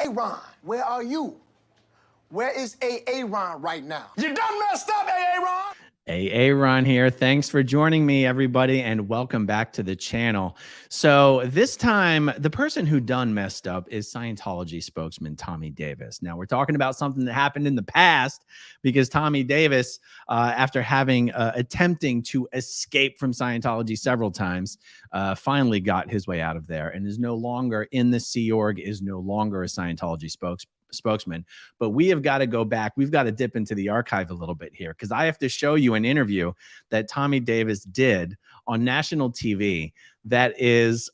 Ron, where are you? Where is Ron right now? You done messed up, Ron! Ron here. Thanks for joining me, everybody, and welcome back to the channel. So this time, the person who done messed up is Scientology spokesman Tommy Davis. Now, we're talking about something that happened in the past because Tommy Davis, after having attempting to escape from Scientology several times, finally got his way out of there and is no longer in the Sea Org, is no longer a Scientology spokesman. But we have got to go back. We've got to dip into the archive a little bit here because I have to show you an interview that Tommy Davis did on national TV. That is,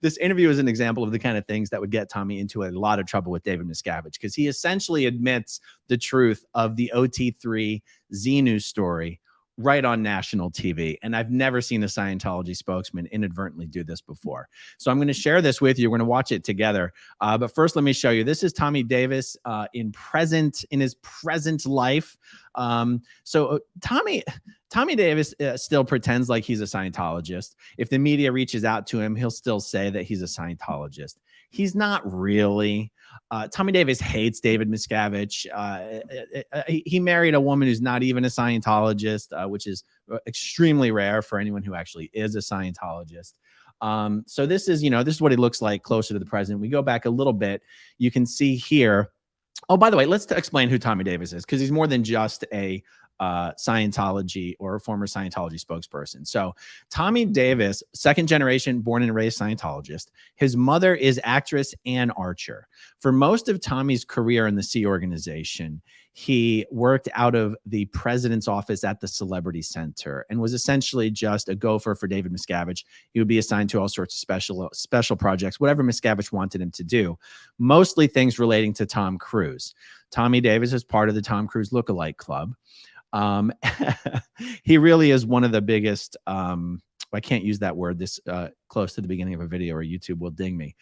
this interview is an example of the kind of things that would get Tommy into a lot of trouble with David Miscavige, because he essentially admits the truth of the OT3 Xenu story right on national TV. And I've never seen a Scientology spokesman inadvertently do this before. So I'm going to share this with you. We're going to watch it together. But first, let me show you. This is Tommy Davis in his present life. Tommy Davis still pretends like he's a Scientologist. If the media reaches out to him, he'll still say that he's a Scientologist. He's not really. Tommy Davis hates David Miscavige. He married a woman who's not even a Scientologist, which is extremely rare for anyone who actually is a Scientologist. So this is what he looks like closer to the president. We go back a little bit. You can see here. Oh, by the way, let's explain who Tommy Davis is, because he's more than just a Scientology or a former Scientology spokesperson. So Tommy Davis, second generation, born and raised Scientologist. His mother is actress Ann Archer. For most of Tommy's career in the Sea organization, he worked out of the president's office at the Celebrity Center and was essentially just a gopher for David Miscavige. He would be assigned to all sorts of special projects, whatever Miscavige wanted him to do, mostly things relating to Tom Cruise. Tommy Davis is part of the Tom Cruise lookalike club. He really is one of the biggest, I can't use that word this close to the beginning of a video or YouTube will ding me.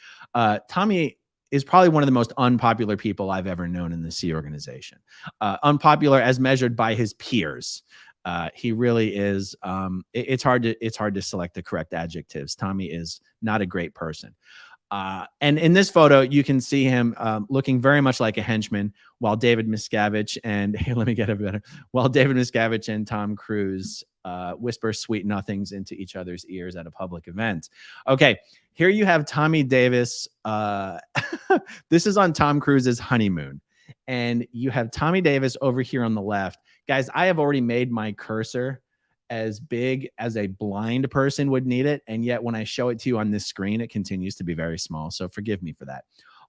Tommy is probably one of the most unpopular people I've ever known in the Sea organization. Unpopular as measured by his peers. He really is. It's hard to select the correct adjectives. Tommy is not a great person. And in this photo, you can see him looking very much like a henchman, while David Miscavige and while David Miscavige and Tom Cruise whisper sweet nothings into each other's ears at a public event. Okay, here you have Tommy Davis. This is on Tom Cruise's honeymoon. And you have Tommy Davis over here on the left. Guys, I have already made my cursor as big as a blind person would need it. And yet when I show it to you on this screen, it continues to be very small. So forgive me for that.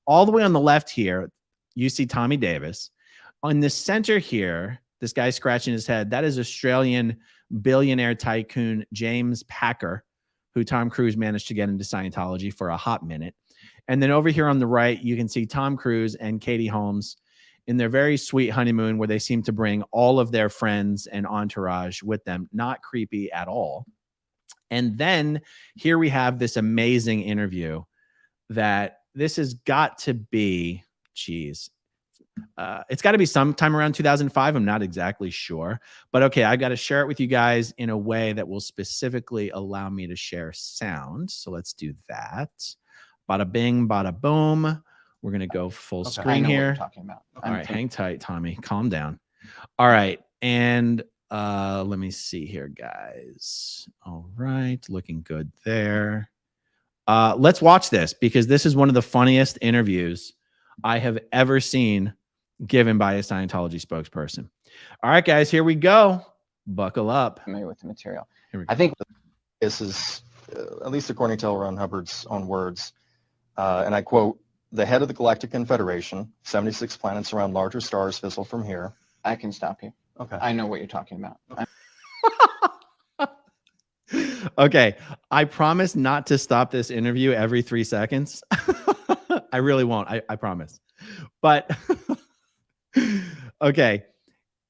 All the way on the left here, you see Tommy Davis. On the center here, this guy scratching his head, that is Australian billionaire tycoon James Packer, who Tom Cruise managed to get into Scientology for a hot minute. And then over here on the right, you can see Tom Cruise and Katie Holmes in their very sweet honeymoon, where they seem to bring all of their friends and entourage with them. Not creepy at all. And then here we have this amazing interview that this has got to be, geez, it's got to be sometime around 2005. I'm not exactly sure. But okay, I got to share it with you guys in a way that will specifically allow me to share sound. So let's do that. Bada bing, bada boom. We're going to go full screen here. What you're talking about. All right, hang tight, Tommy. Calm down. All right. And let me see here, guys. All right. Looking good there. Let's watch this, because this is one of the funniest interviews I have ever seen given by a Scientology spokesperson. All right, guys, here we go. Buckle up. Familiar with the material. I think this is, at least according to L. Ron Hubbard's own words, and I quote, "The head of the Galactic Confederation, 76 planets around larger stars fizzle from here." I can stop you. Okay. I know what you're talking about. Okay. I promise not to stop this interview every 3 seconds. I really won't. I promise. But okay.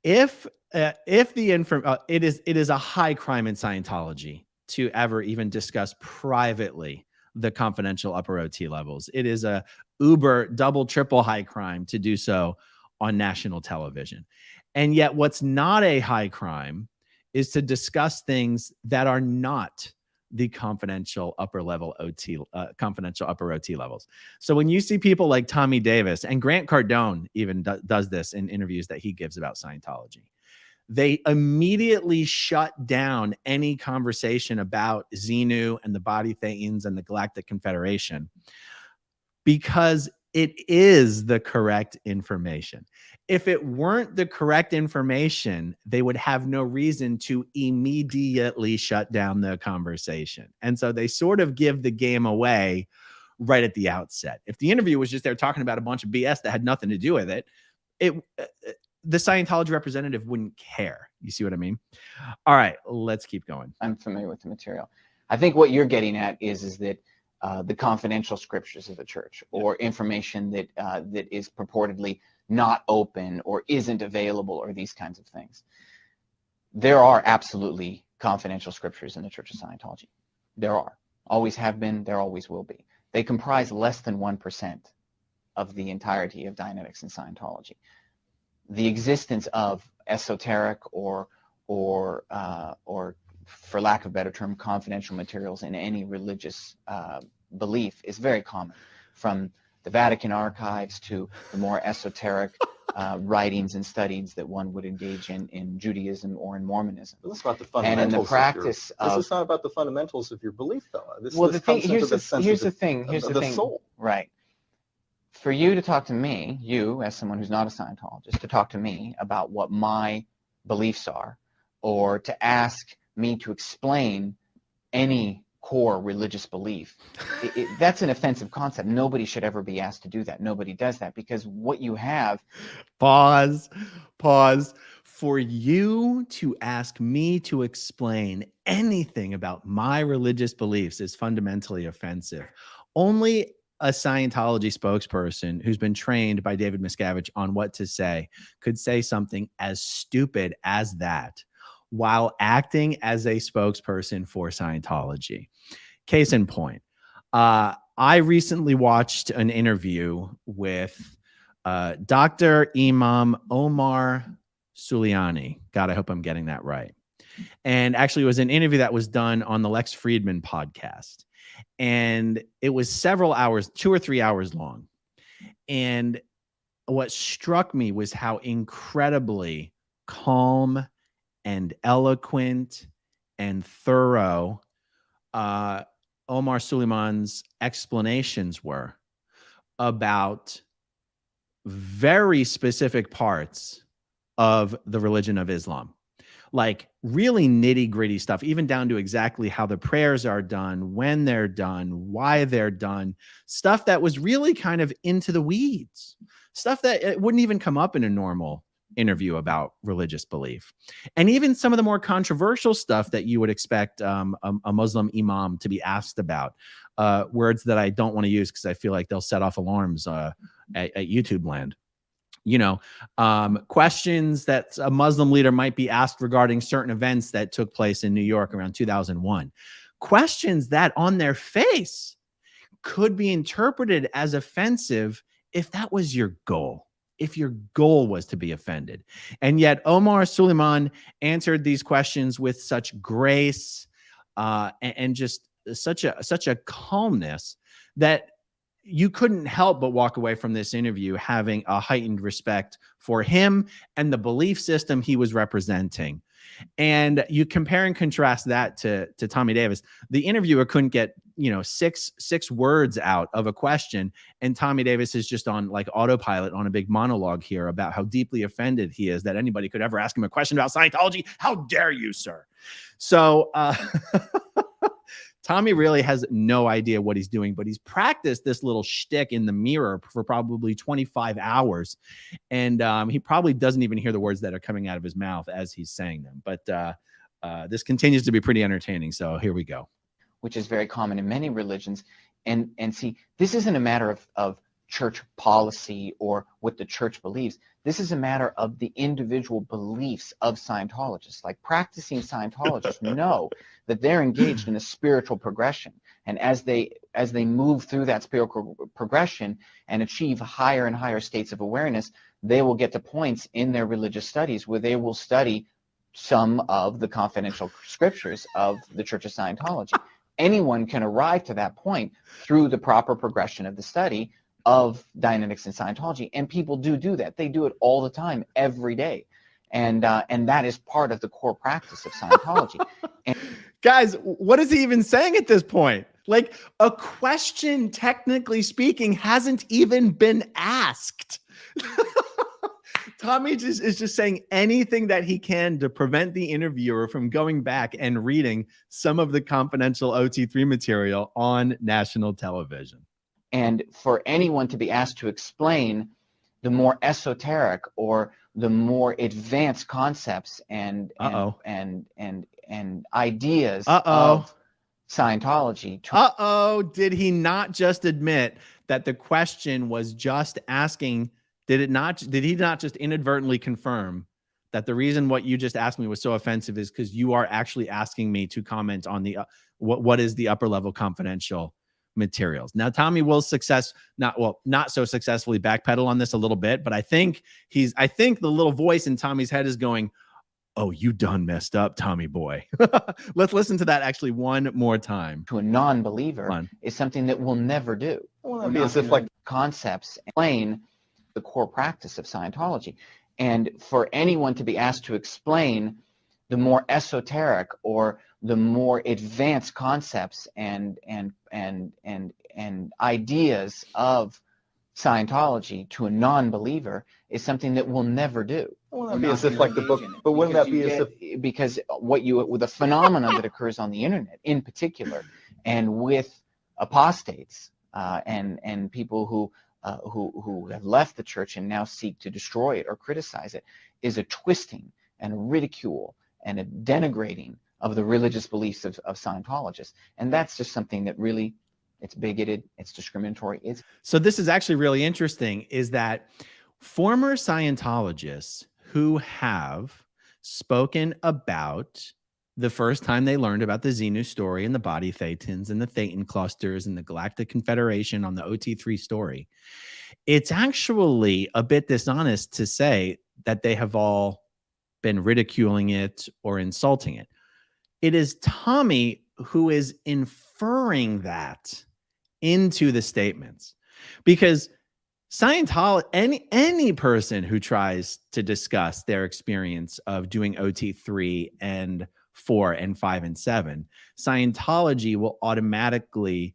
If it is a high crime in Scientology to ever even discuss privately the confidential upper OT levels. It is a uber double, triple high crime to do so on national television. And yet what's not a high crime is to discuss things that are not the confidential upper OT levels. So when you see people like Tommy Davis, and Grant Cardone even does this in interviews that he gives about Scientology, they immediately shut down any conversation about Xenu and the body thetans and the Galactic Confederation because it is the correct information. If it weren't the correct information, they would have no reason to immediately shut down the conversation. And so they sort of give the game away right at the outset. If the interview was just there talking about a bunch of BS that had nothing to do with it, the Scientology representative wouldn't care. You see what I mean? All right, let's keep going. I'm familiar with the material. I think what you're getting at is that the confidential scriptures of the church, or information that that is purportedly not open or isn't available, or these kinds of things. There are absolutely confidential scriptures in the Church of Scientology. There are. Always have been, there always will be. They comprise less than 1% of the entirety of Dianetics and Scientology. The existence of esoteric or for lack of a better term, confidential materials in any religious belief is very common, from the Vatican archives to the more esoteric writings and studies that one would engage in Judaism or in Mormonism. This is about the fundamentals. And in the practice this is not about the fundamentals of your belief, though. Here's the thing. Soul. Right. For you to talk to me, you as someone who's not a Scientologist, to talk to me about what my beliefs are, or to ask me to explain any core religious belief, that's an offensive concept. Nobody should ever be asked to do that. Nobody does that, because what you have... Pause. For you to ask me to explain anything about my religious beliefs is fundamentally offensive. Only a Scientology spokesperson who's been trained by David Miscavige on what to say could say something as stupid as that while acting as a spokesperson for Scientology. Case in point, I recently watched an interview with Dr. Imam Omar Suleiman. God, I hope I'm getting that right. And actually, it was an interview that was done on the Lex Friedman podcast. And it was several hours, 2 or 3 hours long. And what struck me was how incredibly calm and eloquent and thorough Omar Suleiman's explanations were about very specific parts of the religion of Islam. Like really nitty gritty stuff, even down to exactly how the prayers are done, when they're done, why they're done, stuff that was really kind of into the weeds, stuff that it wouldn't even come up in a normal interview about religious belief. And even some of the more controversial stuff that you would expect a Muslim imam to be asked about, words that I don't want to use because I feel like they'll set off alarms at YouTube land. You know, questions that a Muslim leader might be asked regarding certain events that took place in New York around 2001. Questions that on their face could be interpreted as offensive if that was your goal, if your goal was to be offended. And yet Omar Suleiman answered these questions with such grace and just such a calmness that you couldn't help but walk away from this interview having a heightened respect for him and the belief system he was representing. And you compare and contrast that to Tommy Davis. The interviewer couldn't get, six words out of a question, and Tommy Davis is just on like autopilot on a big monologue here about how deeply offended he is that anybody could ever ask him a question about Scientology. How dare you, sir? So Tommy really has no idea what he's doing, but he's practiced this little shtick in the mirror for probably 25 hours. And he probably doesn't even hear the words that are coming out of his mouth as he's saying them. But this continues to be pretty entertaining. So here we go. Which is very common in many religions. And see, this isn't a matter of church policy or what the church believes. This is a matter of the individual beliefs of Scientologists. Like practicing Scientologists know that they're engaged in a spiritual progression. And as they move through that spiritual progression and achieve higher and higher states of awareness, they will get to points in their religious studies where they will study some of the confidential scriptures of the Church of Scientology. anyone can arrive to that point through the proper progression of the study of Dianetics and Scientology. And people do that. They do it all the time, every day. And that is part of the core practice of Scientology. And guys, what is he even saying at this point? Like, a question, technically speaking, hasn't even been asked. Tommy is just saying anything that he can to prevent the interviewer from going back and reading some of the confidential OT3 material on national television. And for anyone to be asked to explain the more esoteric or the more advanced concepts and ideas of Scientology. Did he not just admit that the question was just asking? Did he not just inadvertently confirm that the reason what you just asked me was so offensive is because you are actually asking me to comment on the what is the upper level confidential materials? Now, Tommy will not so successfully backpedal on this a little bit, but I think the little voice in Tommy's head is going, "Oh, you done messed up, Tommy boy." Let's listen to that actually one more time. To a non-believer is something that we'll never do. Well, that'd be as if like concepts explain the core practice of Scientology. And for anyone to be asked to explain the more esoteric or the more advanced concepts and ideas of Scientology to a non-believer is something that we'll never do. Well, that'd be as if like the book, but wouldn't that be as if... Because with the phenomenon that occurs on the internet in particular, and with apostates and people who have left the church and now seek to destroy it or criticize it, is a twisting and a ridicule and a denigrating of the religious beliefs of Scientologists. And that's just something that really, it's bigoted, it's discriminatory. So this is actually really interesting, is that former Scientologists who have spoken about the first time they learned about the Xenu story and the body thetans and the thetan clusters and the Galactic Confederation on the OT3 story, it's actually a bit dishonest to say that they have all been ridiculing it or insulting it. It is Tommy who is inferring that into the statements, because Scientology, any person who tries to discuss their experience of doing OT3 and 4 and 5 and 7, Scientology will automatically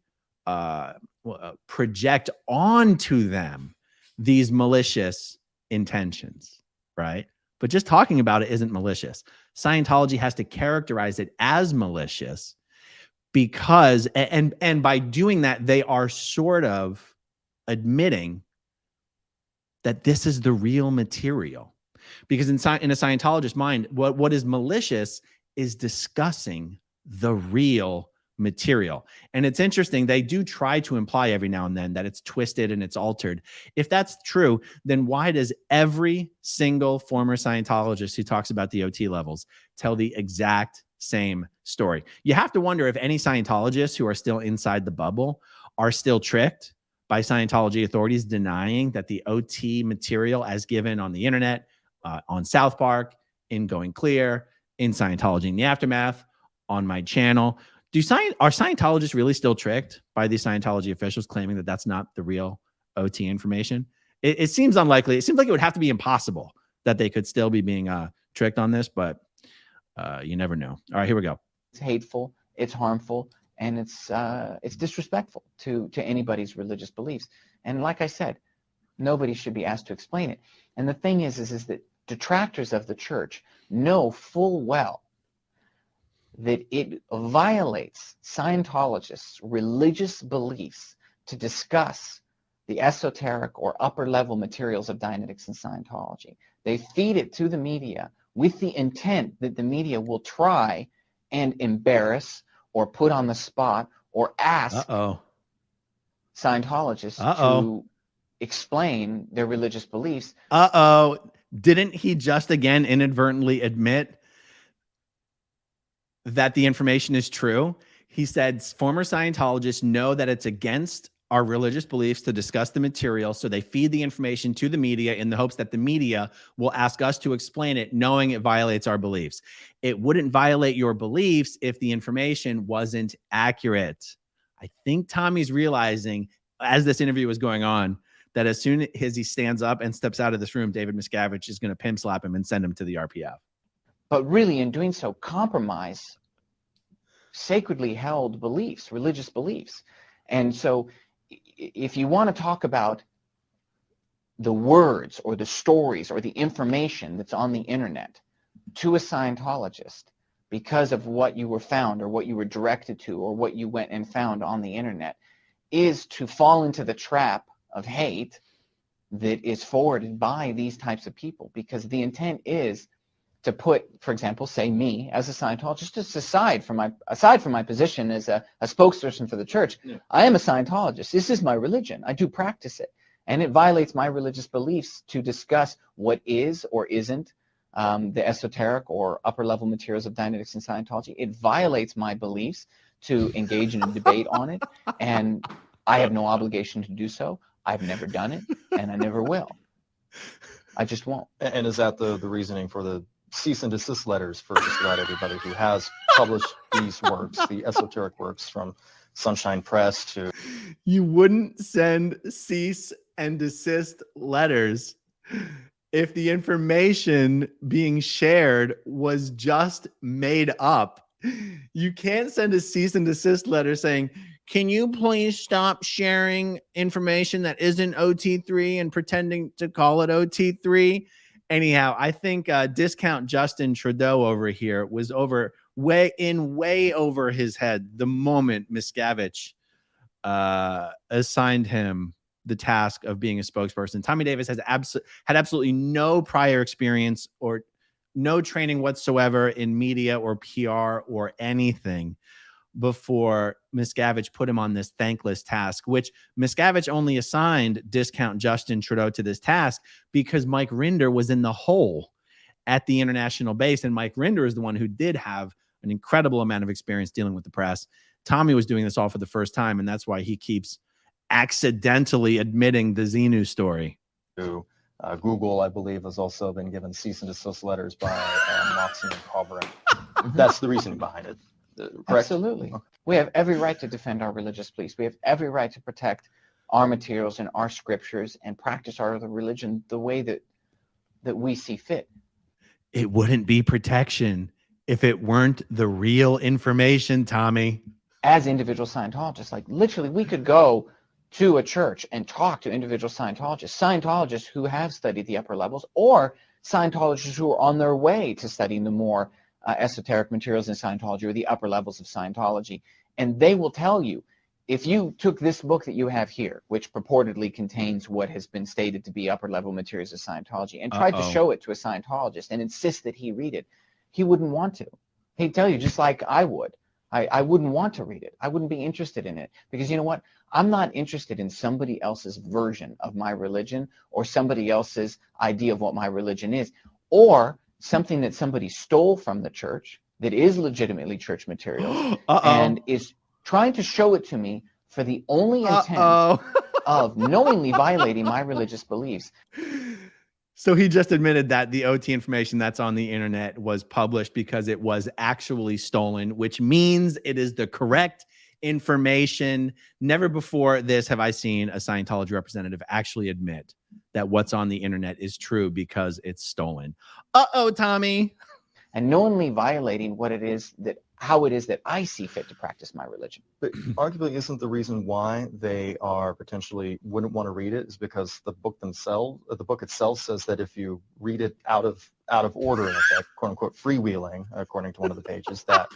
project onto them these malicious intentions, right? But just talking about it isn't malicious. Scientology has to characterize it as malicious because, and by doing that, they are sort of admitting that this is the real material. Because in a Scientologist mind, what is malicious is discussing the real material. And it's interesting, they do try to imply every now and then that it's twisted and it's altered. If that's true, then why does every single former Scientologist who talks about the OT levels tell the exact same story? You have to wonder if any Scientologists who are still inside the bubble are still tricked by Scientology authorities denying that the OT material as given on the internet, on South Park, in Going Clear, in Scientology in the Aftermath, on my channel. Are Scientologists really still tricked by these Scientology officials claiming that that's not the real OT information? It seems unlikely. It seems like it would have to be impossible that they could still be being tricked on this, but you never know. All right, here we go. It's hateful, it's harmful, and it's disrespectful to anybody's religious beliefs. And like I said, nobody should be asked to explain it. And the thing is that detractors of the church know full well that it violates Scientologists' religious beliefs to discuss the esoteric or upper level materials of Dianetics and Scientology. They feed it to the media with the intent that the media will try and embarrass or put on the spot or ask Scientologists to explain their religious beliefs. Didn't he just again inadvertently admit that the information is true? He said former Scientologists know that it's against our religious beliefs to discuss the material. So they feed the information to the media in the hopes that the media will ask us to explain it, knowing it violates our beliefs. It wouldn't violate your beliefs if the information wasn't accurate. I think Tommy's realizing as this interview was going on that as soon as he stands up and steps out of this room, David Miscavige is going to pimp slap him and send him to the RPF. But really, in doing so, compromise sacredly held beliefs, religious beliefs. And so if you want to talk about the words or the stories or the information that's on the internet to a Scientologist because of what you were found or what you were directed to or what you went and found on the internet is to fall into the trap of hate that is forwarded by these types of people, because the intent is to put, for example, say me as a Scientologist, just aside from my position as a spokesperson for the church, yeah. I am a Scientologist. This is my religion. I do practice it. And it violates my religious beliefs to discuss what is or isn't the esoteric or upper level materials of Dianetics and Scientology. It violates my beliefs to engage in a debate on it. And I have no obligation to do so. I've never done it, and I never will. I just won't. And is that the reasoning for the cease and desist letters for just about everybody who has published these works, the esoteric works from Sunshine Press to... You wouldn't send cease and desist letters if the information being shared was just made up. You can't send a cease and desist letter saying, can you please stop sharing information that isn't OT3 and pretending to call it OT3? Anyhow, I think discount Justin Trudeau over here was way over his head the moment Miscavige assigned him the task of being a spokesperson. Tommy Davis has had absolutely no prior experience or no training whatsoever in media or PR or anything before Miscavige put him on this thankless task, which Miscavige only assigned discount Justin Trudeau to this task because Mike Rinder was in the hole at the international base. And Mike Rinder is the one who did have an incredible amount of experience dealing with the press. Tommy was doing this all for the first time, and that's why he keeps accidentally admitting the Xenu story. Google, I believe, has also been given cease and desist letters by Moxie and Coburn. That's the reasoning behind it. Correct? Absolutely. We have every right to defend our religious beliefs. We have every right to protect our materials and our scriptures and practice our religion the way that we see fit. It wouldn't be protection if it weren't the real information, Tommy. As individual Scientologists, like literally we could go to a church and talk to individual Scientologists who have studied the upper levels, or Scientologists who are on their way to studying the more esoteric materials in Scientology or the upper levels of Scientology. And they will tell you, if you took this book that you have here, which purportedly contains what has been stated to be upper level materials of Scientology, and tried to show it to a Scientologist and insist that he read it, he wouldn't want to. He'd tell you, just like I would. I wouldn't want to read it. I wouldn't be interested in it, because you know what? I'm not interested in somebody else's version of my religion or somebody else's idea of what my religion is, or something that somebody stole from the church that is legitimately church materials and is trying to show it to me for the only intent of knowingly violating my religious beliefs. So he just admitted that the OT information that's on the internet was published because it was actually stolen, which means it is the correct information. Never before this have I seen a Scientology representative actually admit that what's on the internet is true because it's stolen. Tommy. And knowingly violating how it is that I see fit to practice my religion. But arguably, isn't the reason why they are potentially wouldn't want to read it is because the book itself says that if you read it out of order, in effect, quote unquote, freewheeling, according to one of the pages, that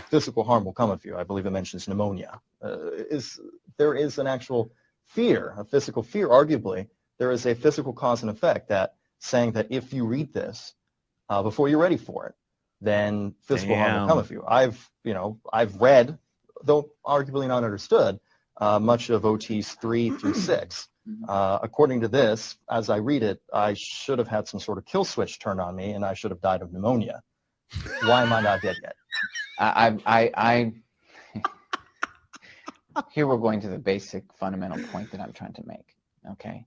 physical harm will come of you. I believe it mentions pneumonia. There is an actual fear, a physical fear. Arguably, there is a physical cause and effect that saying that if you read this before you're ready for it, then physical harm will come of you. I've read, though arguably not understood, much of OTs 3 through 6. According to this, as I read it, I should have had some sort of kill switch turned on me, and I should have died of pneumonia. Why am I not dead yet? here we're going to the basic fundamental point that I'm trying to make, okay?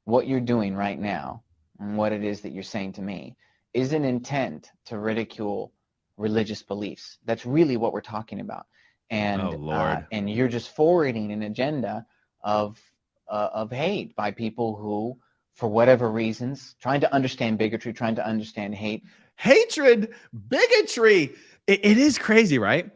What you're doing right now and what it is that you're saying to me is an intent to ridicule religious beliefs. That's really what we're talking about. And, Oh, Lord. And you're just forwarding an agenda of hate by people who, for whatever reasons, trying to understand bigotry, trying to understand hate. Hatred, bigotry. It is crazy, right?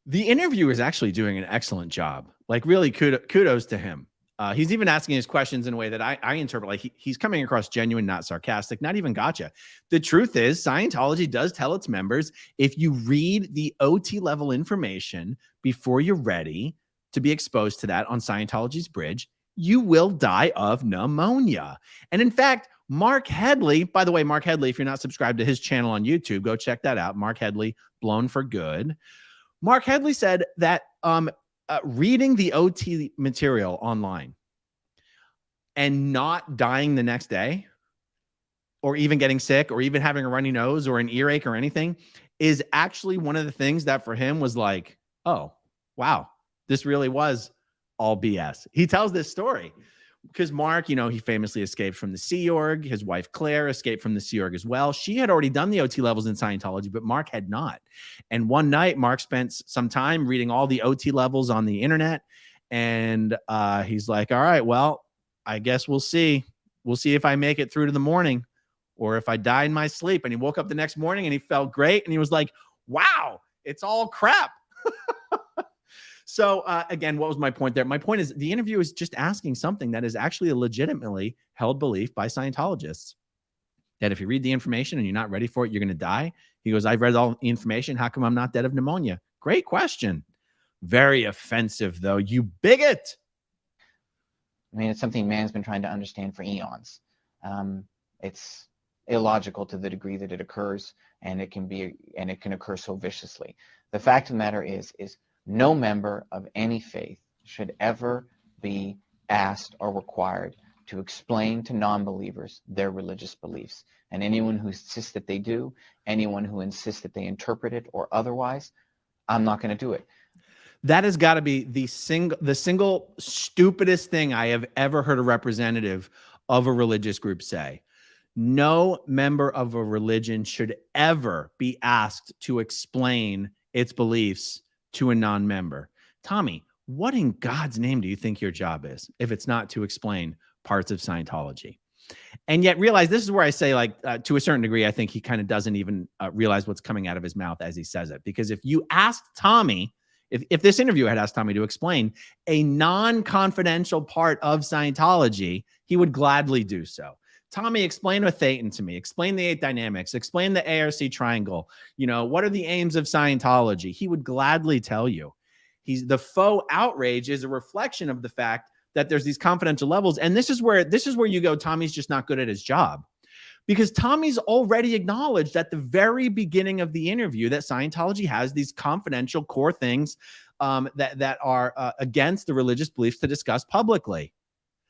The interviewer is actually doing an excellent job. Like, really, kudos to him. He's even asking his questions in a way that I interpret like he's coming across genuine, not sarcastic, not even gotcha. The truth is, Scientology does tell its members, if you read the OT level information before you're ready to be exposed to that on Scientology's bridge, you will die of pneumonia. And in fact, Mark Headley, by the way, Mark Headley, if you're not subscribed to his channel on YouTube, go check that out. Mark Headley, Blown for Good. Mark Headley said that reading the OT material online and not dying the next day, or even getting sick, or even having a runny nose or an earache or anything, is actually one of the things that for him was like, oh, wow, this really was all BS. He tells this story because Mark, he famously escaped from the Sea Org. His wife, Claire, escaped from the Sea Org as well. She had already done the OT levels in Scientology, but Mark had not. And one night, Mark spent some time reading all the OT levels on the internet. And he's like, all right, well, I guess we'll see. We'll see if I make it through to the morning or if I die in my sleep. And he woke up the next morning and he felt great. And he was like, wow, it's all crap. So again, what was my point there? My point is the interview is just asking something that is actually a legitimately held belief by Scientologists, that if you read the information and you're not ready for it, you're going to die. He goes, I've read all the information. How come I'm not dead of pneumonia? Great question. Very offensive, though. You bigot. I mean, it's something man's been trying to understand for eons. It's illogical to the degree that it occurs, and it can occur so viciously. The fact of the matter is no member of any faith should ever be asked or required to explain to non-believers their religious beliefs. And anyone who insists that they do, anyone who insists that they interpret it or otherwise, I'm not going to do it. That has got to be the single stupidest thing I have ever heard a representative of a religious group say. No member of a religion should ever be asked to explain its beliefs to a non-member. Tommy, what in God's name do you think your job is if it's not to explain parts of Scientology? And yet realize this is where I say, like, to a certain degree, I think he kind of doesn't even realize what's coming out of his mouth as he says it. Because if you asked Tommy, if this interviewer had asked Tommy to explain a non-confidential part of Scientology, he would gladly do so. Tommy, explain a thetan to me. Explain the 8 dynamics. Explain the ARC triangle. What are the aims of Scientology? He would gladly tell you. The faux outrage is a reflection of the fact that there's these confidential levels. And this is where you go, Tommy's just not good at his job. Because Tommy's already acknowledged at the very beginning of the interview that Scientology has these confidential core things that are against the religious beliefs to discuss publicly.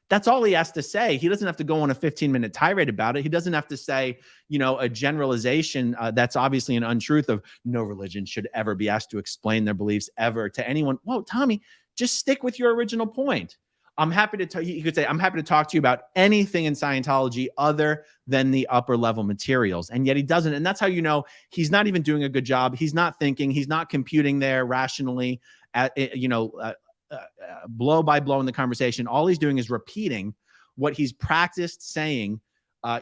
That's all he has to say. He doesn't have to go on a 15-minute tirade about it. He doesn't have to say, a generalization that's obviously an untruth of no religion should ever be asked to explain their beliefs ever to anyone. Whoa, Tommy, just stick with your original point. I'm happy to tell you, you could say, I'm happy to talk to you about anything in Scientology other than the upper level materials. And yet he doesn't. And that's how you know he's not even doing a good job. He's not thinking, he's not computing there rationally, blow by blow in the conversation. All he's doing is repeating what he's practiced saying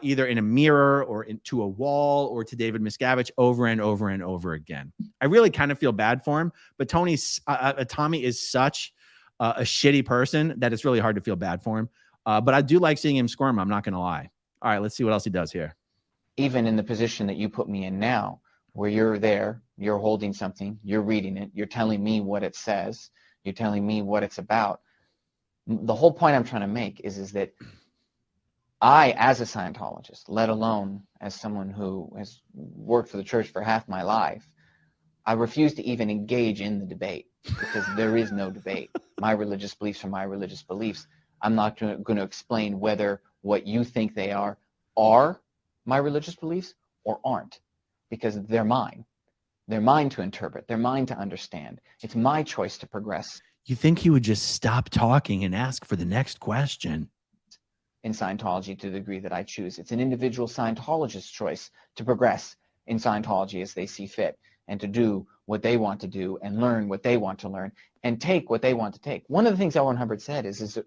either in a mirror or into a wall or to David Miscavige over and over and over again. I really kind of feel bad for him, but Tommy is such a shitty person that it's really hard to feel bad for him. But I do like seeing him squirm. I'm not going to lie. All right, let's see what else he does here. Even in the position that you put me in now, where you're there, you're holding something, you're reading it, you're telling me what it says, you're telling me what it's about. The whole point I'm trying to make is that I, as a Scientologist, let alone as someone who has worked for the church for half my life, I refuse to even engage in the debate because there is no debate. My religious beliefs are my religious beliefs. I'm not going to explain whether what you think they are my religious beliefs or aren't, because they're mine. They're mine to interpret. They're mine to understand. It's my choice to progress. You think he would just stop talking and ask for the next question? In Scientology to the degree that I choose. It's an individual Scientologist's choice to progress in Scientology as they see fit and to do what they want to do and learn what they want to learn and take what they want to take. One of the things L. Ron Hubbard said is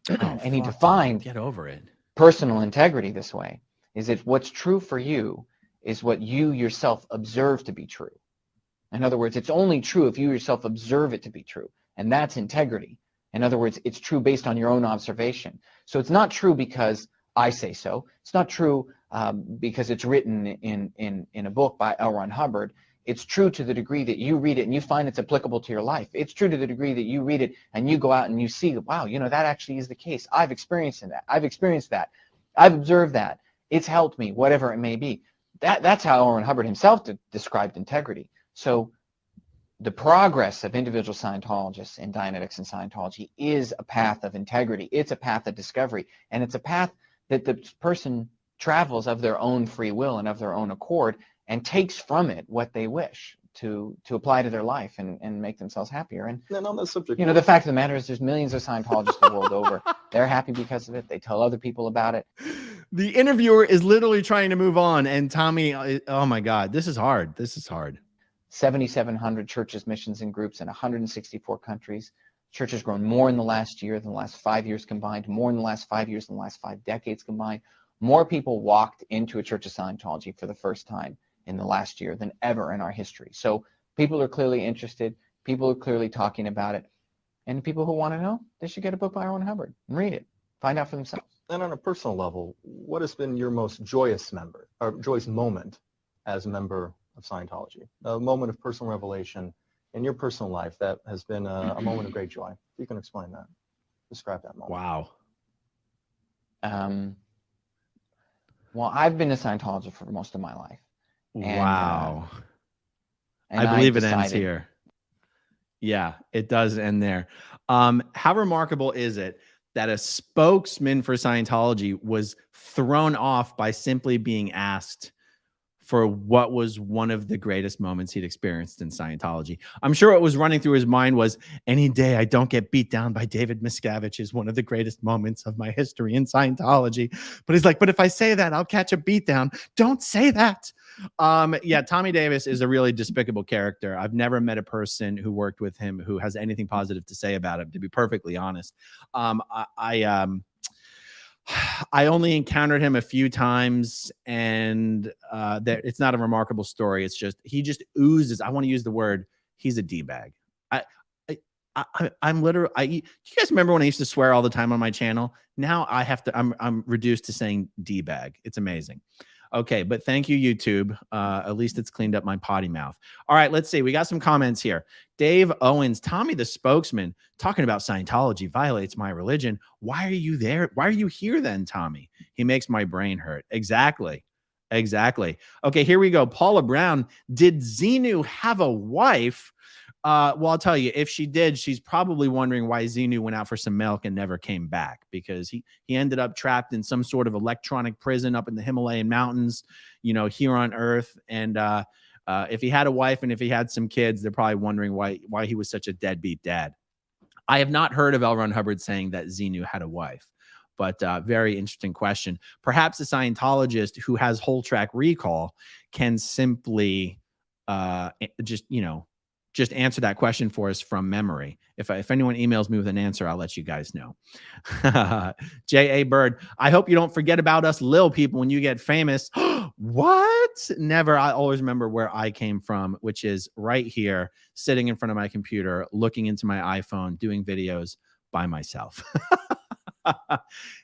and he defined get over it. Personal integrity this way, is that what's true for you is what you yourself observe to be true. In other words, it's only true if you yourself observe it to be true, and that's integrity. In other words, it's true based on your own observation. So it's not true because I say so. It's not true because it's written in a book by L. Ron Hubbard. It's true to the degree that you read it and you find it's applicable to your life. It's true to the degree that you read it and you go out and you see, wow, you know, that actually is the case. I've experienced that. I've experienced that. I've observed that. It's helped me, whatever it may be. That's how L. Ron Hubbard himself described integrity. So the progress of individual Scientologists in Dianetics and Scientology is a path of integrity. It's a path of discovery. And it's a path that the person travels of their own free will and of their own accord and takes from it what they wish to apply to their life and make themselves happier. And on that subject, you know, the fact of the matter is there's millions of Scientologists the world over. They're happy because of it. They tell other people about it. The interviewer is literally trying to move on. And Tommy, oh my God, this is hard. This is hard. 7,700 churches, missions, and groups in 164 countries. Church has grown more in the last year than the last 5 years combined, more in the last 5 years than the last 5 decades combined. More people walked into a Church of Scientology for the first time in the last year than ever in our history. So people are clearly interested. People are clearly talking about it. And people who want to know, they should get a book by L. Ron Hubbard and read it. Find out for themselves. And on a personal level, what has been your most joyous moment as a member of Scientology? A moment of personal revelation in your personal life that has been a moment of great joy. If you can explain that, describe that moment. Wow. Well, I've been a Scientologist for most of my life. Wow. And I believe it ends here. Yeah, it does end there. How remarkable is it that a spokesman for Scientology was thrown off by simply being asked for what was one of the greatest moments he'd experienced in Scientology? I'm sure what was running through his mind was, any day I don't get beat down by David Miscavige is one of the greatest moments of my history in Scientology. But he's like, but if I say that, I'll catch a beat down. Don't say that. Yeah, Tommy Davis is a really despicable character. I've never met a person who worked with him who has anything positive to say about him, to be perfectly honest. I only encountered him a few times, and it's not a remarkable story. It's just, he just oozes. I want to use the word, he's a D-bag. I'm literally, do you guys remember when I used to swear all the time on my channel? Now I have to, I'm reduced to saying D-bag. It's amazing. Okay, but thank you, YouTube. At least it's cleaned up my potty mouth. All right, let's see. We got some comments here. Dave Owens, Tommy the spokesman, talking about Scientology violates my religion. Why are you there? Why are you here then, Tommy? He makes my brain hurt. Exactly. Exactly. Okay, here we go. Paula Brown, did Xenu have a wife? Well, I'll tell you, if she did, she's probably wondering why Xenu went out for some milk and never came back, because he ended up trapped in some sort of electronic prison up in the Himalayan mountains, you know, here on Earth. And if he had a wife and if he had some kids, they're probably wondering why he was such a deadbeat dad. I have not heard of L. Ron Hubbard saying that Xenu had a wife, but very interesting question. Perhaps a Scientologist who has whole track recall can simply just answer that question for us from memory. If anyone emails me with an answer, I'll let you guys know. J.A. Bird, I hope you don't forget about us lil people when you get famous. What? Never. I always remember where I came from, which is right here, sitting in front of my computer, looking into my iPhone, doing videos by myself.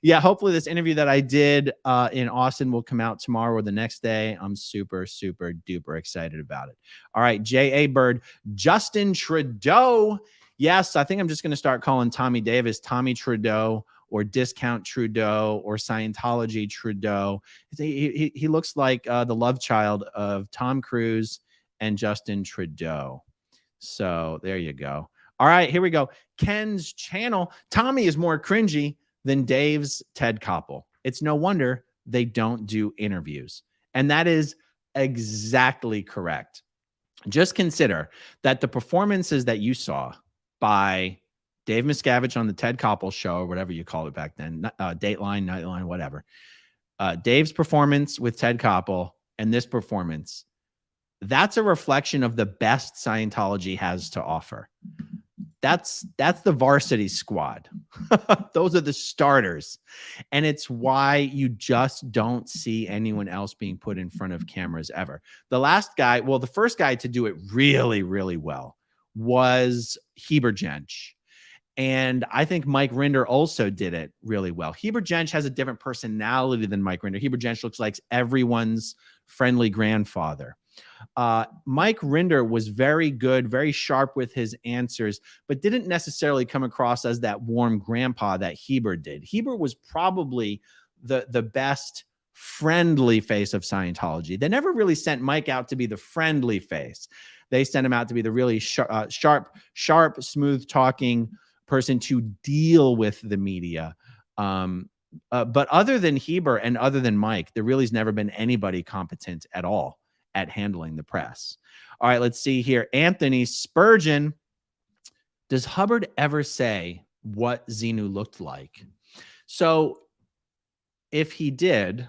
Yeah, hopefully this interview that I did in Austin will come out tomorrow or the next day. I'm super, super duper excited about it. All right, J.A. Bird, Justin Trudeau. Yes, I think I'm just going to start calling Tommy Davis Tommy Trudeau, or Discount Trudeau, or Scientology Trudeau. He looks like the love child of Tom Cruise and Justin Trudeau. So there you go. All right, here we go. Ken's channel. Tommy is more cringy than Dave's Ted Koppel. It's no wonder they don't do interviews. And that is exactly correct. Just consider that the performances that you saw by Dave Miscavige on the Ted Koppel show, or whatever you called it back then, Dateline, Nightline, whatever. Dave's performance with Ted Koppel and this performance, that's a reflection of the best Scientology has to offer. That's the varsity squad. Those are the starters. And it's why you just don't see anyone else being put in front of cameras ever. The last guy, well, the first guy to do it really, really well was Heber Jensch. And I think Mike Rinder also did it really well. Heber Jensch has a different personality than Mike Rinder. Heber Jensch looks like everyone's friendly grandfather. Mike Rinder was very good, very sharp with his answers, but didn't necessarily come across as that warm grandpa that Heber did. Heber was probably the best friendly face of Scientology. They never really sent Mike out to be the friendly face. They sent him out to be the really sharp, smooth talking person to deal with the media. But other than Heber and other than Mike, there really's never been anybody competent at all at handling the press. All right, let's see here. Anthony Spurgeon, does Hubbard ever say what Xenu looked like? So if he did,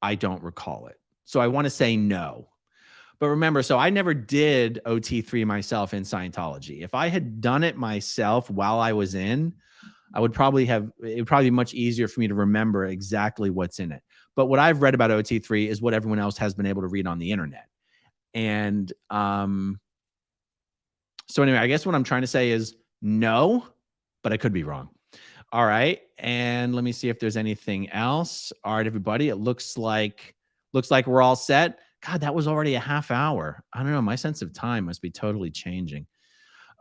I don't recall it. So I want to say no. But remember, so I never did OT3 myself in Scientology. If I had done it myself while I was in, I would probably have, it would probably be much easier for me to remember exactly what's in it. But what I've read about OT3 is what everyone else has been able to read on the internet. And so anyway, I guess what I'm trying to say is no, but I could be wrong. All right. And let me see if there's anything else. All right, everybody, it looks like we're all set. God, that was already a half hour. I don't know. My sense of time must be totally changing.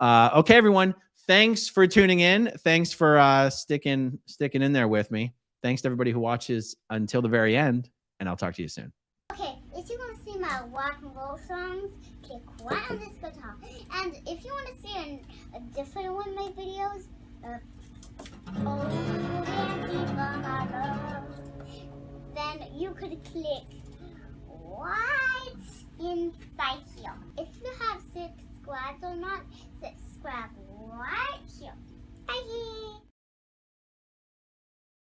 Okay, everyone. Thanks for tuning in. Thanks for sticking in there with me. Thanks to everybody who watches until the very end, and I'll talk to you soon. Okay, if you want to see my rock and roll songs, click right on this guitar. And if you want to see a different one of my videos, then you could click right inside here. If you have subscribed or not, subscribe